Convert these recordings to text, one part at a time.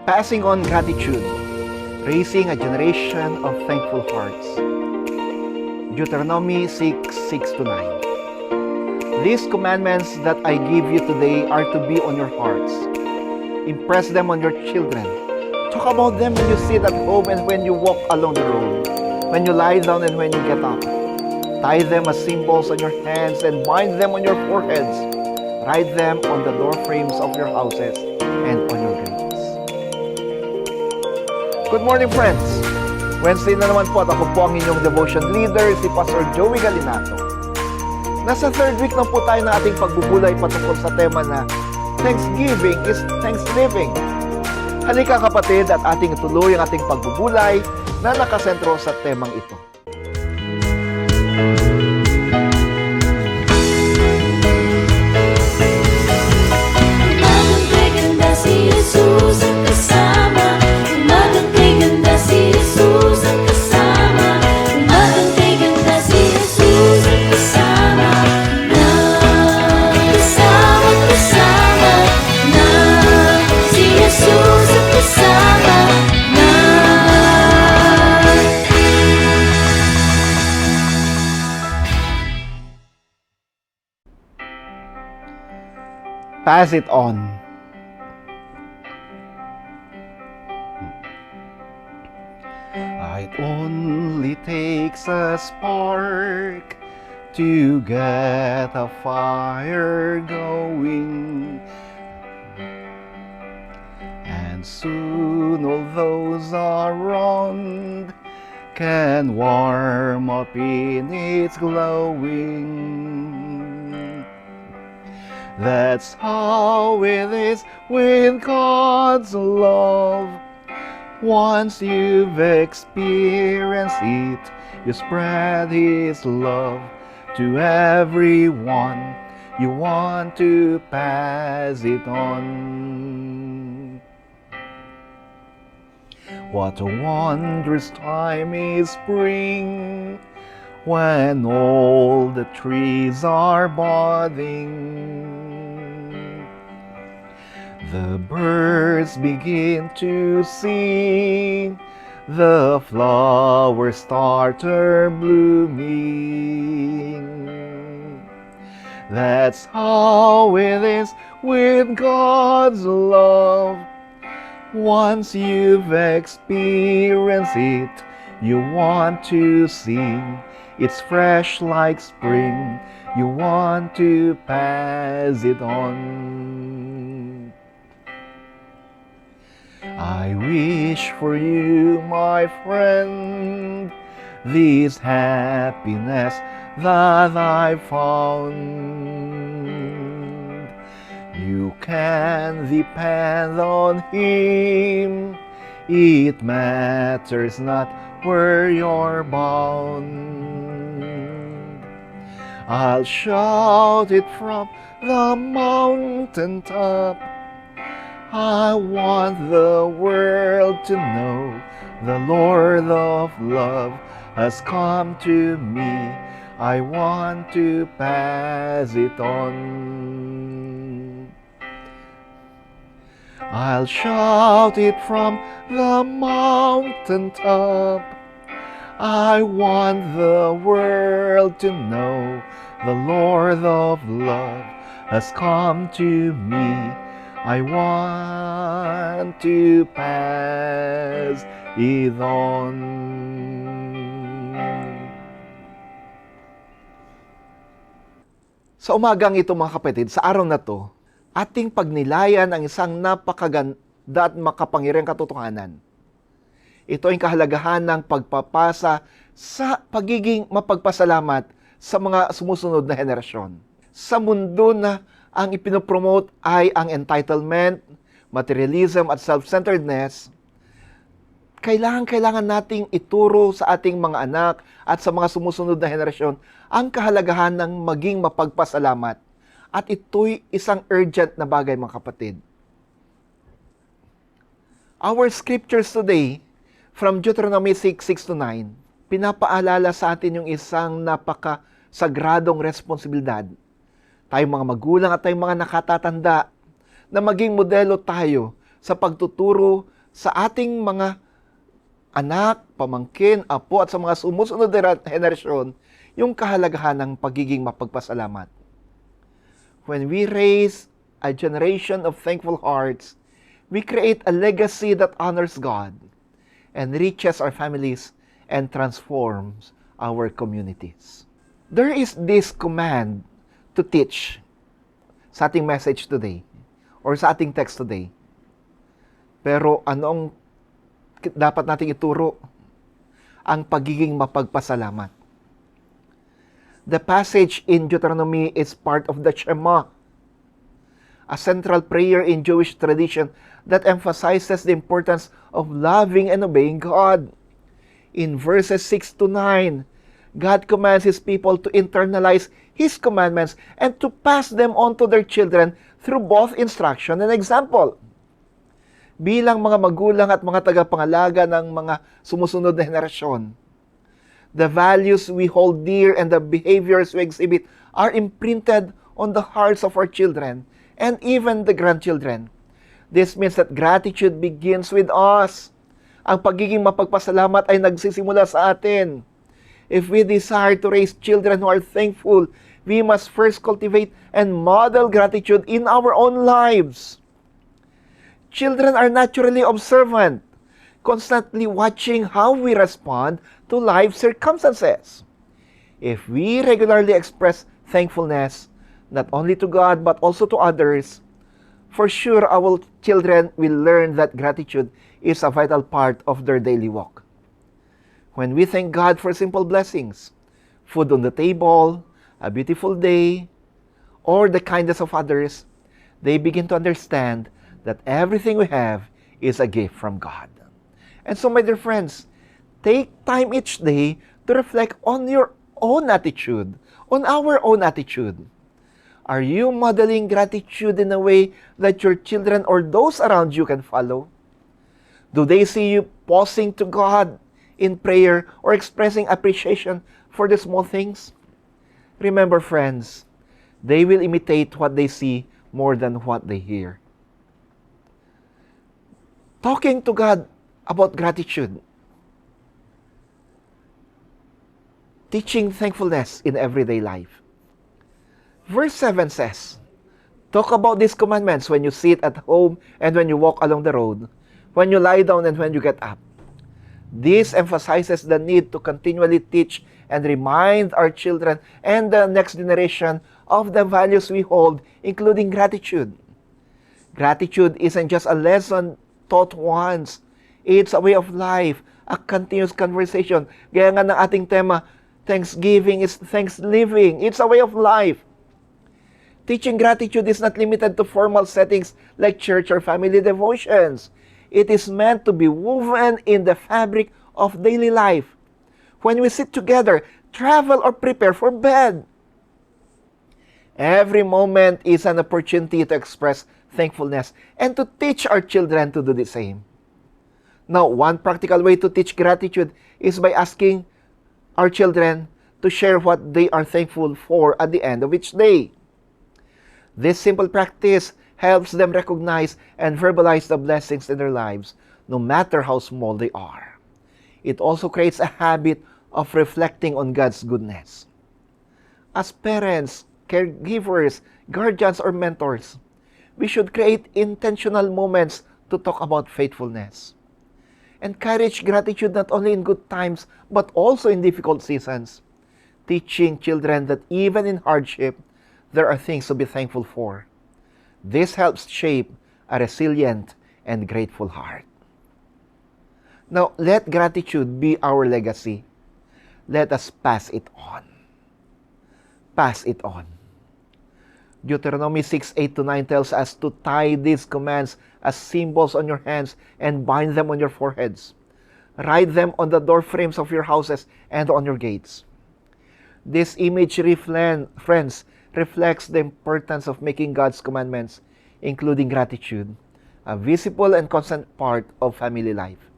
Passing on gratitude, raising a generation of thankful hearts. Deuteronomy 6:6-9. These commandments that I give you today are to be on your hearts. Impress them on your children. Talk about them when you sit at home and when you walk along the road, when you lie down and when you get up. Tie them as symbols on your hands and bind them on your foreheads. Write them on the door frames of your houses and on your gates. Good morning, friends! Wednesday na naman po at ako po ang inyong devotion leader, si Pastor Joey Galinato. Nasa third week na po tayo ng ating pagbubulay patungkol sa tema na Thanksgiving is Thanksgiving. Halika kapatid at ating ituloy ang ating pagbubulay na nakasentro sa temang ito. Pass it on. It only takes a spark to get a fire going, and soon all those around can warm up in its glowing. That's how it is with God's love. Once you've experienced it, you spread His love to everyone. You want to pass it on. What a wondrous time is spring, when all the trees are budding. The birds begin to sing, the flowers start blooming. That's how it is with God's love. Once you've experienced it, you want to sing. It's fresh like spring. You want to pass it on. I wish for you, my friend, this happiness that I found. You can depend on Him. It matters not where you're bound. I'll shout it from the mountaintop. I want the world to know the Lord of love has come to me. I want to pass it on. I'll shout it from the mountaintop. I want the world to know the Lord of love has come to me. I want to pass it on. Sa umagang ito mga kapatid, sa araw na to, ating pagnilayan ang isang napakaganda at makapangyarihang katotohanan. Ito ay kahalagahan ng pagpapasa sa pagiging mapagpasalamat sa mga sumusunod na henerasyon. Sa mundo na ang ipinopromote ay ang entitlement, materialism at self-centeredness, kailangan nating ituro sa ating mga anak at sa mga sumusunod na henerasyon ang kahalagahan ng maging mapagpasalamat. At ito'y isang urgent na bagay mga kapatid. Our scriptures today from Deuteronomy 6:6-9, pinapaalala sa atin yung isang napakasagradong responsibilidad. Tayong mga magulang at tayong mga nakatatanda na maging modelo tayo sa pagtuturo sa ating mga anak, pamangkin, apo at sa mga sumusunod na henerasyon yung kahalagahan ng pagiging mapagpasalamat. When we raise a generation of thankful hearts, we create a legacy that honors God, enriches our families, and transforms our communities. There is this command to teach sa ating message today or sa ating text today. Pero anong dapat nating ituro? Ang pagiging mapagpasalamat. The passage in Deuteronomy is part of the Shema, a central prayer in Jewish tradition that emphasizes the importance of loving and obeying God. In verses 6 to 9, God commands His people to internalize His commandments and to pass them on to their children through both instruction and example. Bilang mga magulang at mga tagapangalaga ng mga sumusunod na henerasyon, the values we hold dear and the behaviors we exhibit are imprinted on the hearts of our children and even the grandchildren. This means that gratitude begins with us. Ang pagiging mapagpasalamat ay nagsisimula sa atin. If we desire to raise children who are thankful, we must first cultivate and model gratitude in our own lives. Children are naturally observant, constantly watching how we respond to life circumstances. If we regularly express thankfulness, not only to God but also to others, for sure our children will learn that gratitude is a vital part of their daily walk. When we thank God for simple blessings, food on the table, a beautiful day, or the kindness of others, they begin to understand that everything we have is a gift from God. And so, my dear friends, take time each day to reflect on your own attitude, on our own attitude. Are you modeling gratitude in a way that your children or those around you can follow? Do they see you pausing to God in prayer or expressing appreciation for the small things? Remember, friends, they will imitate what they see more than what they hear. Talking to God about gratitude. Teaching thankfulness in everyday life. Verse 7 says, talk about these commandments when you sit at home and when you walk along the road, when you lie down and when you get up. This emphasizes the need to continually teach and remind our children and the next generation of the values we hold, including gratitude. Gratitude isn't just a lesson taught once. It's a way of life, a continuous conversation. Gaya nga ng ating tema, Thanksgiving is thanks-living. It's a way of life. Teaching gratitude is not limited to formal settings like church or family devotions. It is meant to be woven in the fabric of daily life. When we sit together, travel, or prepare for bed. Every moment is an opportunity to express thankfulness and to teach our children to do the same. Now, one practical way to teach gratitude is by asking our children to share what they are thankful for at the end of each day. This simple practice helps them recognize and verbalize the blessings in their lives, no matter how small they are. It also creates a habit of reflecting on God's goodness. As parents, caregivers, guardians, or mentors, we should create intentional moments to talk about faithfulness. Encourage gratitude not only in good times, but also in difficult seasons, teaching children that even in hardship, there are things to be thankful for. This helps shape a resilient and grateful heart. Now, let gratitude be our legacy. Let us pass it on. Pass it on. Deuteronomy 6:8-9 tells us to tie these commands as symbols on your hands and bind them on your foreheads. Write them on the door frames of your houses and on your gates. This imagery, friends, reflects the importance of making God's commandments, including gratitude, a visible and constant part of family life.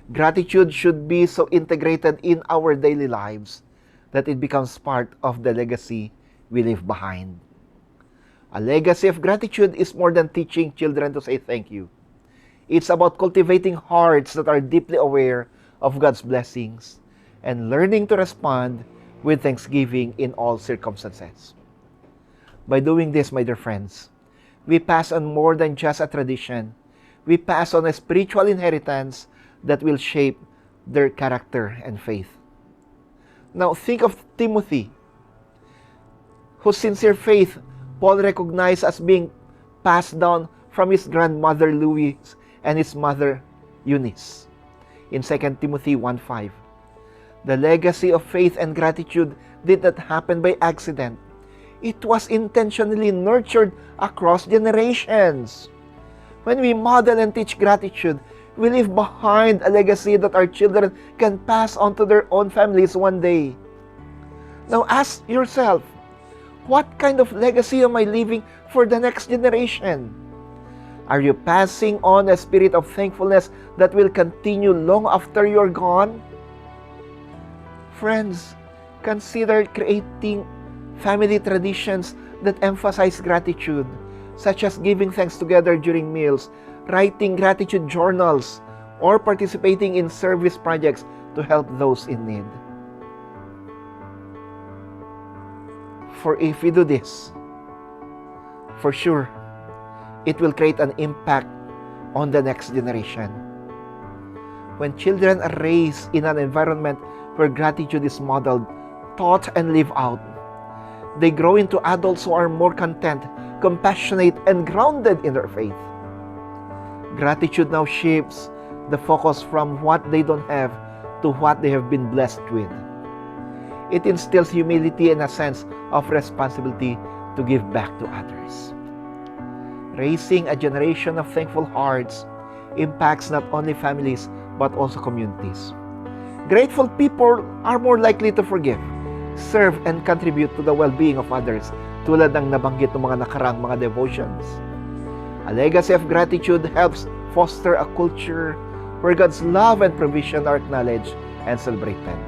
Gratitude should be so integrated in our daily lives that it becomes part of the legacy we leave behind. A legacy of gratitude is more than teaching children to say thank you. It's about cultivating hearts that are deeply aware of God's blessings and learning to respond with thanksgiving in all circumstances. By doing this, my dear friends, we pass on more than just a tradition. We pass on a spiritual inheritance that will shape their character and faith. Now, think of Timothy, whose sincere faith Paul recognized as being passed down from his grandmother Louise and his mother Eunice. In 2 Timothy 1:5, the legacy of faith and gratitude did not happen by accident. It was intentionally nurtured across generations. When we model and teach gratitude, we leave behind a legacy that our children can pass on to their own families one day. Now ask yourself, what kind of legacy am I leaving for the next generation? Are you passing on a spirit of thankfulness that will continue long after you're gone? Friends, consider creating family traditions that emphasize gratitude, such as giving thanks together during meals, writing gratitude journals, or participating in service projects to help those in need. For if we do this, for sure, it will create an impact on the next generation. When children are raised in an environment where gratitude is modeled, taught, and lived out, they grow into adults who are more content, compassionate, and grounded in their faith. Gratitude now shifts the focus from what they don't have to what they have been blessed with. It instills humility and a sense of responsibility to give back to others. Raising a generation of thankful hearts impacts not only families but also communities. Grateful people are more likely to forgive, serve, and contribute to the well-being of others, tulad ng nabanggit ng mga nakarang mga devotions. A legacy of gratitude helps foster a culture where God's love and provision are acknowledged and celebrated.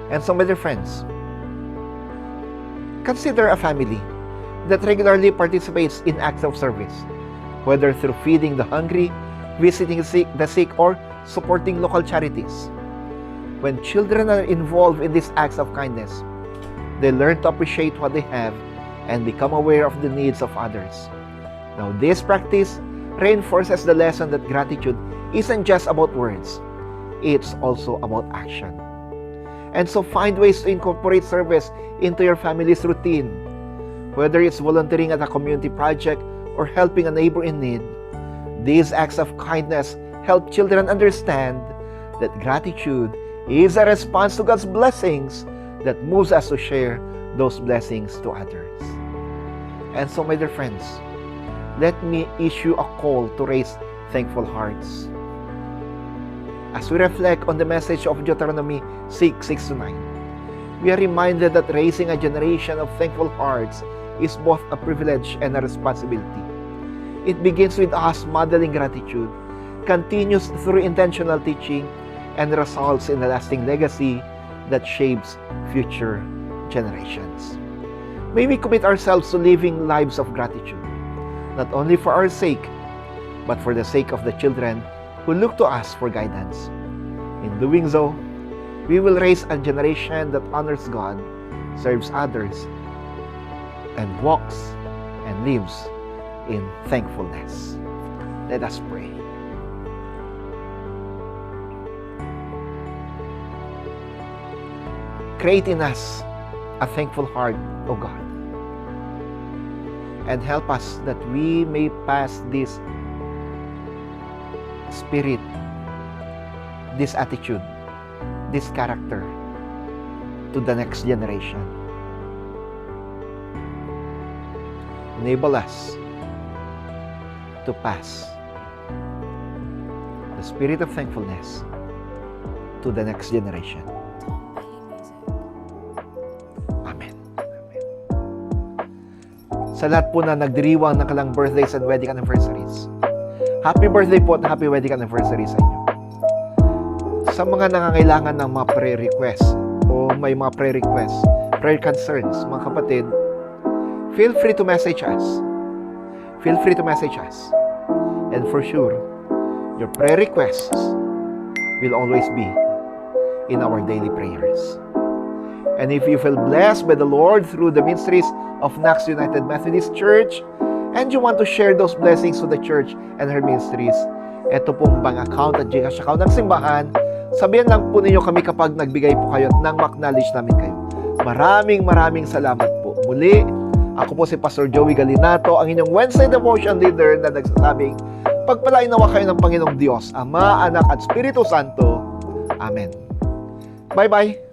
And so, my dear friends, consider a family that regularly participates in acts of service, whether through feeding the hungry, visiting the sick, or supporting local charities. When children are involved in these acts of kindness, they learn to appreciate what they have and become aware of the needs of others. Now, this practice reinforces the lesson that gratitude isn't just about words, it's also about action. And so find ways to incorporate service into your family's routine, whether it's volunteering at a community project or helping a neighbor in need. These acts of kindness help children understand that gratitude is a response to God's blessings that moves us to share those blessings to others. And so, my dear friends, let me issue a call to raise thankful hearts. As we reflect on the message of Deuteronomy 6:6-9, we are reminded that raising a generation of thankful hearts is both a privilege and a responsibility. It begins with us modeling gratitude, continues through intentional teaching, and results in a lasting legacy that shapes future generations. May we commit ourselves to living lives of gratitude, not only for our sake, but for the sake of the children who look to us for guidance. In doing so, we will raise a generation that honors God, serves others, and walks and lives in thankfulness. Let us pray. Create in us a thankful heart, O God, and help us that we may pass this spirit, this attitude, this character to the next generation. Enable us to pass the spirit of thankfulness to the next generation. Amen. Amen. Sa lahat po na nagdiriwang ng kalang birthdays and wedding anniversaries, happy birthday po at happy wedding anniversary sa inyo. Sa mga nangangailangan ng mga prayer requests o may mga prayer requests, prayer concerns, mga kapatid, feel free to message us. Feel free to message us. And for sure, your prayer requests will always be in our daily prayers. And if you feel blessed by the Lord through the ministries of Knox United Methodist Church, and you want to share those blessings to the church and her ministries, ito pong bank account at GCash account ng simbahan. Sabihan lang po ninyo kami kapag nagbigay po kayo nang ma-acknowledge namin kayo. Maraming salamat po. Muli, ako po si Pastor Joey Galinato, ang inyong Wednesday Devotion Leader na nagsasabing, pagpalain nawa kayo ng Panginoong Diyos, Ama, Anak at Espiritu Santo. Amen. Bye-bye.